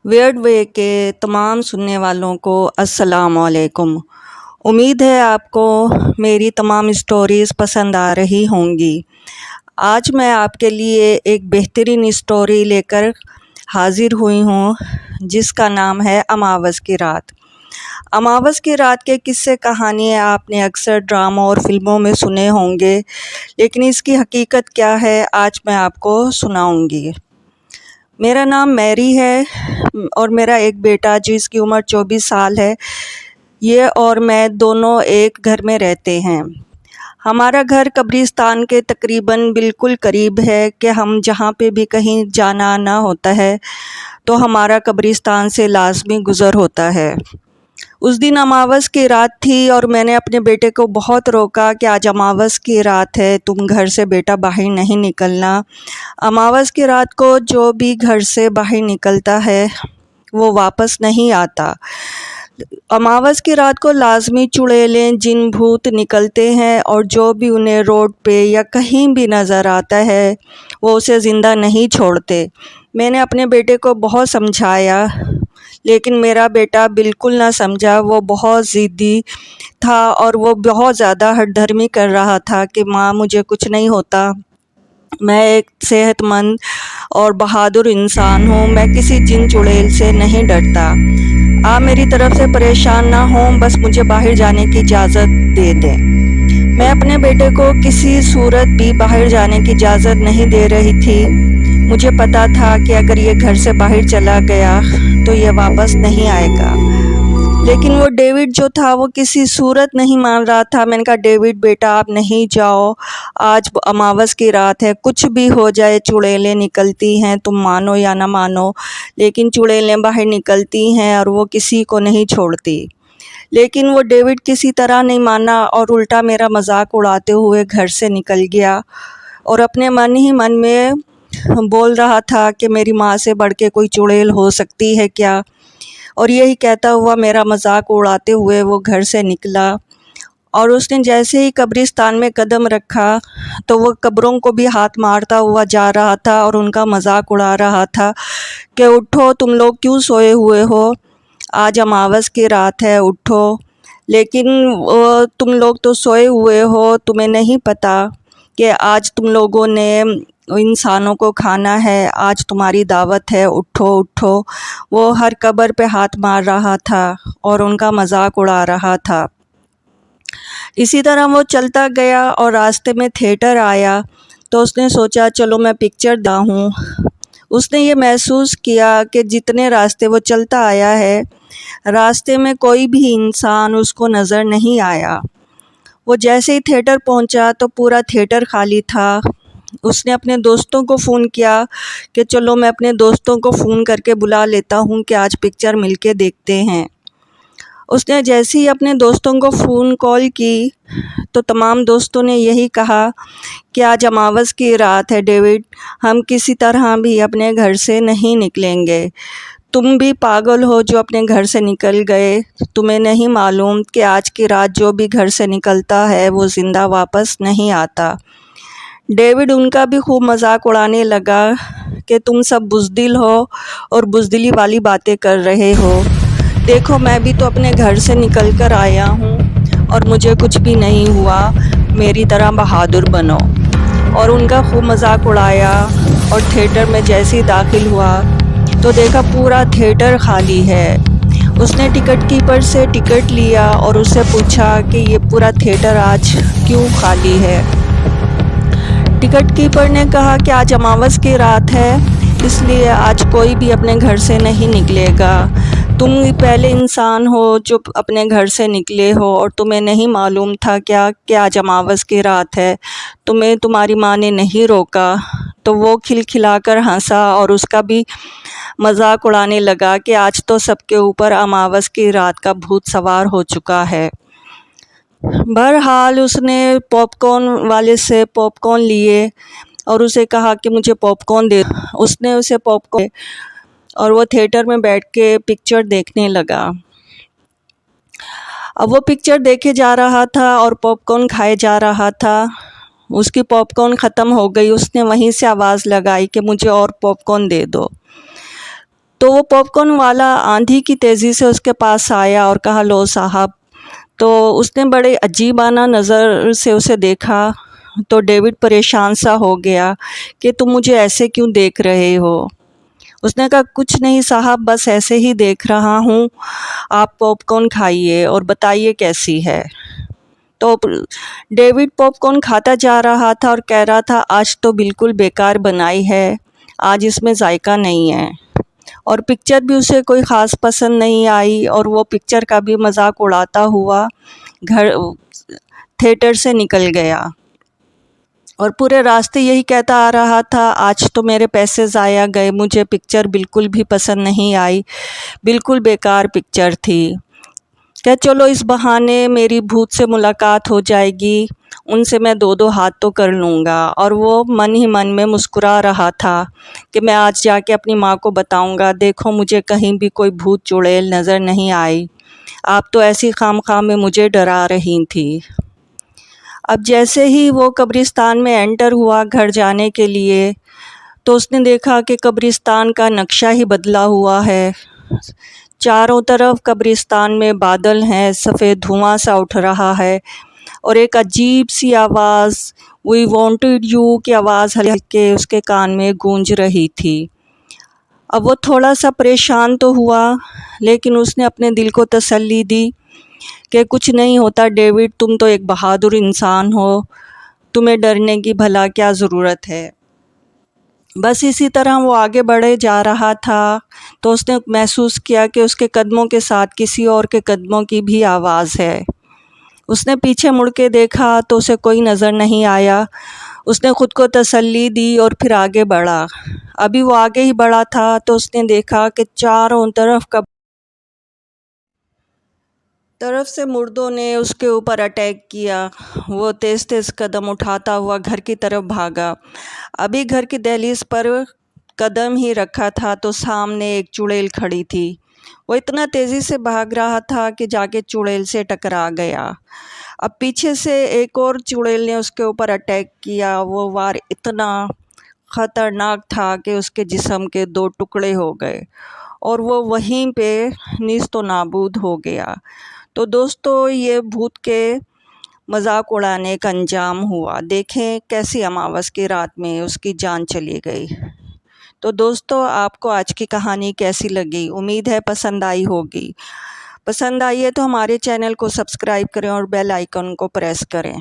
Weird وے کے تمام سننے والوں کو السلام علیکم۔ امید ہے آپ کو میری تمام اسٹوریز پسند آ رہی ہوں گی۔ آج میں آپ کے لیے ایک بہترین اسٹوری لے کر حاضر ہوئی ہوں جس کا نام ہے اماوس کی رات۔ اماوس کی رات کے قصے کہانیاں آپ نے اکثر ڈراموں اور فلموں میں سنے ہوں گے، لیکن اس کی حقیقت کیا ہے آج میں آپ کو سناؤں گی۔ میرا نام میری ہے اور میرا ایک بیٹا جس کی عمر 24 سال ہے، یہ اور میں دونوں ایک گھر میں رہتے ہیں۔ ہمارا گھر قبرستان کے تقریباً بالکل قریب ہے کہ ہم جہاں پہ بھی کہیں جانا آنا ہوتا ہے تو ہمارا قبرستان سے لازمی گزر ہوتا ہے۔ اس دن اماوس کی رات تھی اور میں نے اپنے بیٹے کو بہت روکا کہ آج اماوس کی رات ہے، تم گھر سے بیٹا باہر نہیں نکلنا۔ اماوس کی رات کو جو بھی گھر سے باہر نکلتا ہے وہ واپس نہیں آتا۔ اماوس کی رات کو لازمی چڑیلیں جن بھوت نکلتے ہیں اور جو بھی انہیں روڈ پہ یا کہیں بھی نظر آتا ہے وہ اسے زندہ نہیں چھوڑتے۔ میں نے اپنے بیٹے کو بہت سمجھایا لیکن میرا بیٹا بالکل نہ سمجھا۔ وہ بہت ضدی تھا اور وہ بہت زیادہ ہٹ دھرمی کر رہا تھا کہ ماں مجھے کچھ نہیں ہوتا، میں ایک صحت مند اور بہادر انسان ہوں، میں کسی جن چڑیل سے نہیں ڈرتا، آپ میری طرف سے پریشان نہ ہوں، بس مجھے باہر جانے کی اجازت دے دیں۔ میں اپنے بیٹے کو کسی صورت بھی باہر جانے کی اجازت نہیں دے رہی تھی۔ مجھے پتا تھا کہ اگر یہ گھر سے باہر چلا گیا تو یہ واپس نہیں آئے گا، لیکن وہ ڈیوڈ جو تھا وہ کسی صورت نہیں مان رہا تھا۔ میں نے کہا ڈیوڈ بیٹا آپ نہیں جاؤ، آج اماوس کی رات ہے، کچھ بھی ہو جائے چڑیلیں نکلتی ہیں، تم مانو یا نہ مانو لیکن چڑیلیں باہر نکلتی ہیں اور وہ کسی کو نہیں چھوڑتی۔ لیکن وہ ڈیوڈ کسی طرح نہیں مانا اور الٹا میرا مذاق اڑاتے ہوئے گھر سے نکل گیا اور اپنے من ہی من میں بول رہا تھا کہ میری ماں سے بڑھ کے کوئی چڑیل ہو سکتی ہے کیا، اور یہی کہتا ہوا میرا مذاق اڑاتے ہوئے وہ گھر سے نکلا۔ اور اس نے جیسے ہی قبرستان میں قدم رکھا تو وہ قبروں کو بھی ہاتھ مارتا ہوا جا رہا تھا اور ان کا مذاق اڑا رہا تھا کہ اٹھو تم لوگ کیوں سوئے ہوئے ہو، آج اماوس کی رات ہے، اٹھو۔ لیکن تم لوگ تو سوئے ہوئے ہو، تمہیں نہیں پتہ کہ آج تم لوگوں نے انسانوں کو کھانا ہے، آج تمہاری دعوت ہے، اٹھو اٹھو۔ وہ ہر قبر پہ ہاتھ مار رہا تھا اور ان کا مذاق اڑا رہا تھا۔ اسی طرح وہ چلتا گیا اور راستے میں تھیٹر آیا تو اس نے سوچا چلو میں پکچر دیکھوں۔ اس نے یہ محسوس کیا کہ جتنے راستے وہ چلتا آیا ہے راستے میں کوئی بھی انسان اس کو نظر نہیں آیا۔ وہ جیسے ہی تھیٹر پہنچا تو پورا تھیٹر خالی تھا۔ اس نے اپنے دوستوں کو فون کیا کہ چلو میں اپنے دوستوں کو فون کر کے بلا لیتا ہوں کہ آج پکچر مل کے دیکھتے ہیں۔ اس نے جیسے ہی اپنے دوستوں کو فون کال کی تو تمام دوستوں نے یہی کہا کہ آج اماوس کی رات ہے ڈیوڈ، ہم کسی طرح بھی اپنے گھر سے نہیں نکلیں گے۔ تم بھی پاگل ہو جو اپنے گھر سے نکل گئے، تمہیں نہیں معلوم کہ آج کی رات جو بھی گھر سے نکلتا ہے وہ زندہ واپس نہیں آتا۔ ڈیوڈ ان کا بھی خوب مذاق اڑانے لگا کہ تم سب بزدل ہو اور بزدلی والی باتیں کر رہے ہو، دیکھو میں بھی تو اپنے گھر سے نکل کر آیا ہوں اور مجھے کچھ بھی نہیں ہوا، میری طرح بہادر بنو۔ اور ان کا خوب مذاق اڑایا اور تھیٹر میں جیسے ہی داخل ہوا تو دیکھا پورا تھیٹر خالی ہے۔ اس نے ٹکٹ کیپر سے ٹکٹ لیا اور اس سے پوچھا کہ یہ پورا تھیٹر آج کیوں خالی ہے۔ ٹکٹ کیپر نے کہا کہ آج اماوس کی رات ہے اس لیے آج کوئی بھی اپنے گھر سے نہیں نکلے گا، تم پہلے انسان ہو جو اپنے گھر سے نکلے ہو اور تمہیں نہیں معلوم تھا کیا کہ آج اماوس کی رات ہے، تمہیں تمہاری ماں نے نہیں روکا۔ تو وہ کھلکھلا کر ہنسا اور اس کا بھی مذاق اڑانے لگا کہ آج تو سب کے اوپر اماوس کی رات کا بھوت سوار ہو چکا ہے۔ بہرحال اس نے پاپ کارن والے سے پاپ کارن لیے اور اسے کہا کہ مجھے پاپ کارن دے۔ اس نے اسے پاپ کارن اور وہ تھیٹر میں بیٹھ کے پکچر دیکھنے لگا۔ اب وہ پکچر دیکھے جا رہا تھا اور پاپ کارن کھائے جا رہا تھا۔ اس کی پاپ کارن ختم ہو گئی، اس نے وہیں سے آواز لگائی کہ مجھے اور پاپ کارن دے دو۔ تو وہ پاپ کارن والا آندھی کی تیزی سے اس کے پاس آیا اور کہا لو صاحب. تو اس نے بڑے عجیبانہ نظر سے اسے دیکھا. تو ڈیوڈ پریشان سا ہو گیا کہ تم مجھے ایسے کیوں دیکھ رہے ہو؟ اس نے کہا کچھ نہیں صاحب، بس ایسے ہی دیکھ رہا ہوں. آپ پاپ کارن کھائیے اور بتائیے کیسی ہے. تو ڈیوڈ پاپ کارن کھاتا جا رہا تھا اور کہہ رہا تھا آج تو بالکل بیکار بنائی ہے، آج اس میں ذائقہ نہیں ہے. اور پکچر بھی اسے کوئی خاص پسند نہیں آئی، اور وہ پکچر کا بھی مذاق اڑاتا ہوا گھر تھیٹر سے نکل گیا. اور پورے راستے یہی کہتا آ رہا تھا آج تو میرے پیسے ضائع گئے، مجھے پکچر بالکل بھی پسند نہیں آئی، بالکل بیکار پکچر تھی. کہ چلو اس بہانے میری بھوت سے ملاقات ہو جائے گی، ان سے میں دو ہاتھ تو کر لوں گا. اور وہ من ہی من میں مسکرا رہا تھا کہ میں آج جا کے اپنی ماں کو بتاؤں گا، دیکھو مجھے کہیں بھی کوئی بھوت چڑیل نظر نہیں آئی، آپ تو ایسی خام خام میں مجھے ڈرا رہی تھی. اب جیسے ہی وہ قبرستان میں انٹر ہوا گھر جانے کے لیے، تو اس نے دیکھا کہ قبرستان کا نقشہ ہی بدلا ہوا ہے. چاروں طرف قبرستان میں بادل ہیں، سفید دھواں سا اٹھ رہا ہے، اور ایک عجیب سی آواز "وی وانٹڈ یو" کی آواز ہلکے اس کے کان میں گونج رہی تھی. اب وہ تھوڑا سا پریشان تو ہوا، لیکن اس نے اپنے دل کو تسلی دی کہ کچھ نہیں ہوتا ڈیوڈ، تم تو ایک بہادر انسان ہو، تمہیں ڈرنے کی بھلا کیا ضرورت ہے. بس اسی طرح وہ آگے بڑھے جا رہا تھا تو اس نے محسوس کیا کہ اس کے قدموں کے ساتھ کسی اور کے قدموں کی بھی آواز ہے. اس نے پیچھے مڑ کے دیکھا تو اسے کوئی نظر نہیں آیا. اس نے خود کو تسلی دی اور پھر آگے بڑھا. ابھی وہ آگے ہی بڑھا تھا تو اس نے دیکھا کہ چاروں طرف سے مردوں نے اس کے اوپر اٹیک کیا. وہ تیز تیز قدم اٹھاتا ہوا گھر کی طرف بھاگا. ابھی گھر کی دہلیز پر قدم ہی رکھا تھا تو سامنے ایک چڑیل کھڑی تھی. وہ اتنا تیزی سے بھاگ رہا تھا کہ جا کے چڑیل سے ٹکرا گیا. اب پیچھے سے ایک اور چڑیل نے اس کے اوپر اٹیک کیا. وہ وار اتنا خطرناک تھا کہ اس کے جسم کے 2 ٹکڑے ہو گئے اور وہ وہیں پہ نیست و نابود ہو گیا. تو دوستو یہ بھوت کے مذاق اڑانے کا انجام ہوا. دیکھیں کیسی اماوس کی رات میں اس کی جان چلی گئی. تو دوستو آپ کو آج کی کہانی کیسی لگی؟ امید ہے پسند آئی ہوگی. پسند آئی ہے تو ہمارے چینل کو سبسکرائب کریں اور بیل آئیکن کو پریس کریں.